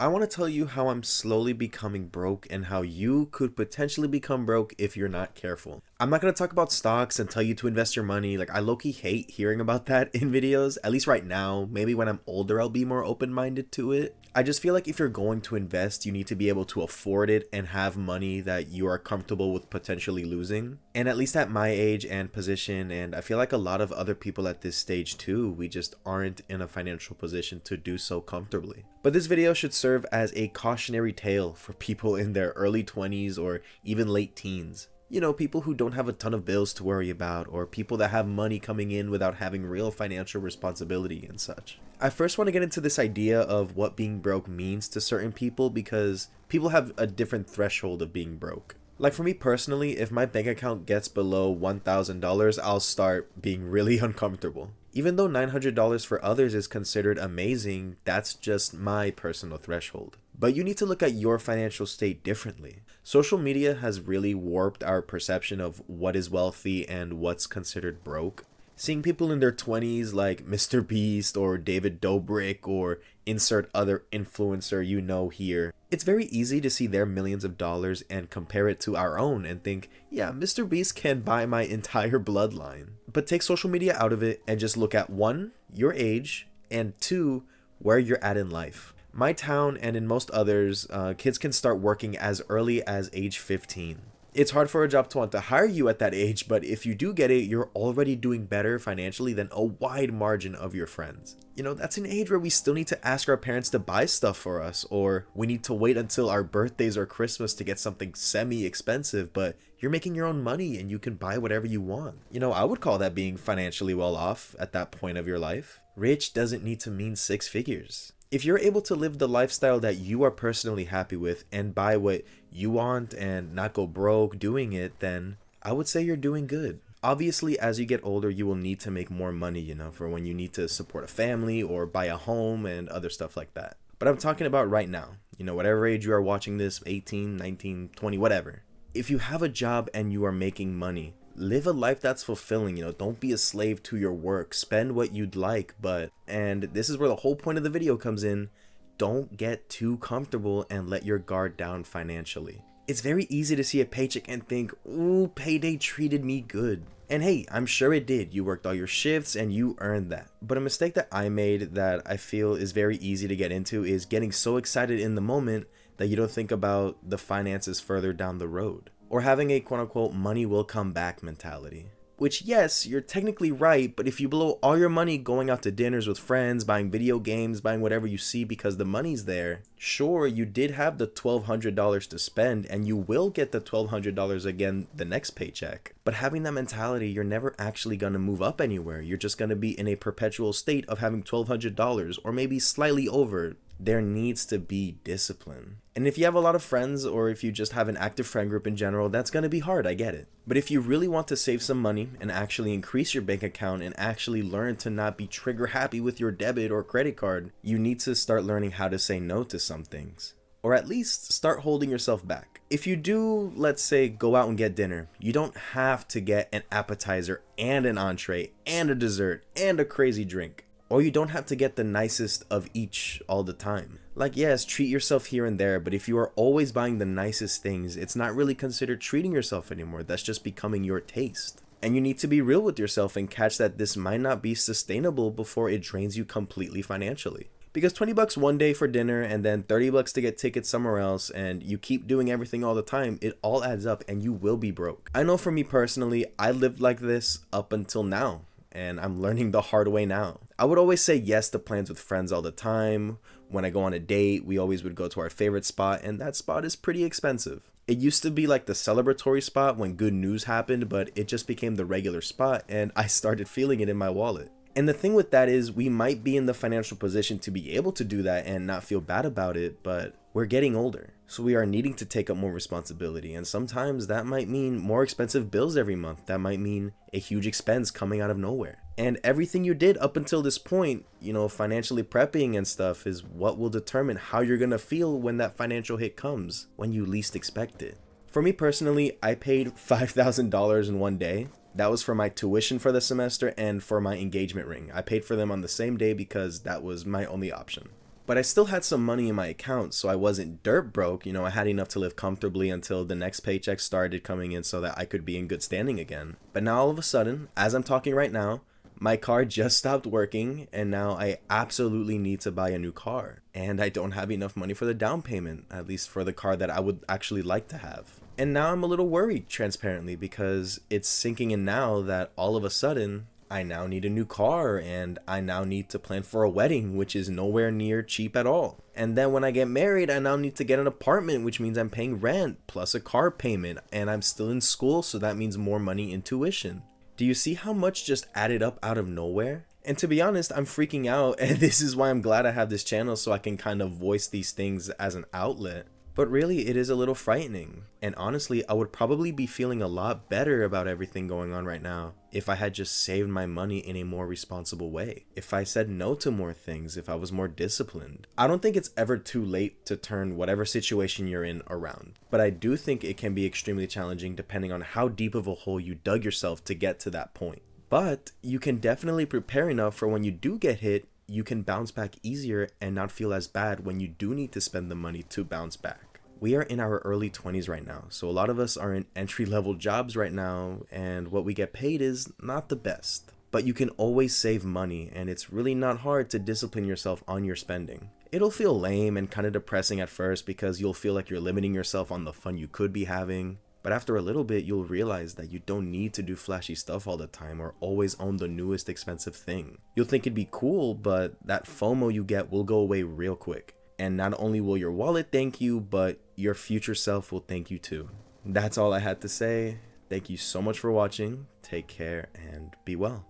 I want to tell you how I'm slowly becoming broke and how you could potentially become broke if you're not careful. I'm not going to talk about stocks and tell you to invest your money. Like, I low-key hate hearing about that in videos, at least right now. Maybe when I'm older, I'll be more open-minded to it. I just feel like if you're going to invest, you need to be able to afford it and have money that you are comfortable with potentially losing. And at least at my age and position, and I feel like a lot of other people at this stage too, we just aren't in a financial position to do so comfortably. But this video should serve as a cautionary tale for people in their early 20s or even late teens. You know, people who don't have a ton of bills to worry about, or people that have money coming in without having real financial responsibility and such. I first want to get into this idea of what being broke means to certain people because people have a different threshold of being broke. Like for me personally, if my bank account gets below $1,000, I'll start being really uncomfortable. Even though $900 for others is considered amazing, that's just my personal threshold. But you need to look at your financial state differently. Social media has really warped our perception of what is wealthy and what's considered broke. Seeing people in their 20s like Mr. Beast or David Dobrik or insert other influencer you know here, it's very easy to see their millions of dollars and compare it to our own and think, yeah, Mr. Beast can buy my entire bloodline. But take social media out of it and just look at one, your age, and two, where you're at in life. My town and in most others, kids can start working as early as age 15. It's hard for a job to want to hire you at that age, but if you do get it, you're already doing better financially than a wide margin of your friends. You know, that's an age where we still need to ask our parents to buy stuff for us, or we need to wait until our birthdays or Christmas to get something semi-expensive, but you're making your own money and you can buy whatever you want. You know, I would call that being financially well off at that point of your life. Rich doesn't need to mean six figures. If you're able to live the lifestyle that you are personally happy with and buy what you want and not go broke doing it, then I would say you're doing good. Obviously, as you get older, you will need to make more money, you know, for when you need to support a family or buy a home and other stuff like that. But I'm talking about right now, you know, whatever age you are watching this, 18, 19, 20, whatever. If you have a job and you are making money, live a life that's fulfilling. You know, don't be a slave to your work. Spend what you'd like, but, and this is where the whole point of the video comes in, don't get too comfortable and let your guard down financially. It's very easy to see a paycheck and think, ooh, payday treated me good. And hey, I'm sure it did. You worked all your shifts and you earned that. But a mistake that I made that I feel is very easy to get into is getting so excited in the moment that you don't think about the finances further down the road. Or having a quote-unquote money will come back mentality. Which, yes, you're technically right, but if you blow all your money going out to dinners with friends, buying video games, buying whatever you see because the money's there, sure, you did have the $1,200 to spend and you will get the $1,200 again the next paycheck. But having that mentality, you're never actually going to move up anywhere. You're just going to be in a perpetual state of having $1,200 or maybe slightly over. There needs to be discipline. And if you have a lot of friends or if you just have an active friend group in general, that's going to be hard, I get it. But if you really want to save some money and actually increase your bank account and actually learn to not be trigger happy with your debit or credit card, you need to start learning how to say no to some things. Or at least start holding yourself back. If you do, let's say, go out and get dinner, you don't have to get an appetizer and an entree and a dessert and a crazy drink. Or you don't have to get the nicest of each all the time. Like, yes, treat yourself here and there, but if you are always buying the nicest things, it's not really considered treating yourself anymore. That's just becoming your taste. And you need to be real with yourself and catch that this might not be sustainable before it drains you completely financially. Because 20 bucks one day for dinner and then 30 bucks to get tickets somewhere else and you keep doing everything all the time, it all adds up and you will be broke. I know for me personally, I lived like this up until now. And I'm learning the hard way now. I would always say yes to plans with friends all the time. When I go on a date, we always would go to our favorite spot, and that spot is pretty expensive. It used to be like the celebratory spot when good news happened, but it just became the regular spot, and I started feeling it in my wallet. And the thing with that is we might be in the financial position to be able to do that and not feel bad about it, but we're getting older. So we are needing to take up more responsibility. And sometimes that might mean more expensive bills every month. That might mean a huge expense coming out of nowhere. And everything you did up until this point, you know, financially prepping and stuff is what will determine how you're going to feel when that financial hit comes, when you least expect it. For me personally, I paid $5,000 in one day. That was for my tuition for the semester and for my engagement ring. I paid for them on the same day because that was my only option. But I still had some money in my account, so I wasn't dirt broke. I had enough to live comfortably until the next paycheck started coming in so that I could be in good standing again. But now all of a sudden, as I'm talking right now, my car just stopped working, and now I absolutely need to buy a new car. And I don't have enough money for the down payment, at least for the car that I would actually like to have. And now I'm a little worried, transparently, because it's sinking in now that all of a sudden, I now need a new car, and I now need to plan for a wedding, which is nowhere near cheap at all. And then when I get married, I now need to get an apartment, which means I'm paying rent, plus a car payment, and I'm still in school, so that means more money in tuition. Do you see how much just added up out of nowhere? And to be honest, I'm freaking out, and this is why I'm glad I have this channel, so I can kind of voice these things as an outlet. But really, it is a little frightening. And honestly, I would probably be feeling a lot better about everything going on right now if I had just saved my money in a more responsible way. If I said no to more things, if I was more disciplined. I don't think it's ever too late to turn whatever situation you're in around. But I do think it can be extremely challenging depending on how deep of a hole you dug yourself to get to that point. But you can definitely prepare enough for when you do get hit, you can bounce back easier and not feel as bad when you do need to spend the money to bounce back. We are in our early 20s right now, so a lot of us are in entry-level jobs right now, and what we get paid is not the best. But you can always save money, and it's really not hard to discipline yourself on your spending. It'll feel lame and kind of depressing at first because you'll feel like you're limiting yourself on the fun you could be having. But after a little bit, you'll realize that you don't need to do flashy stuff all the time or always own the newest expensive thing. You'll think it'd be cool, but that FOMO you get will go away real quick. And not only will your wallet thank you, but your future self will thank you too. That's all I had to say. Thank you so much for watching. Take care and be well.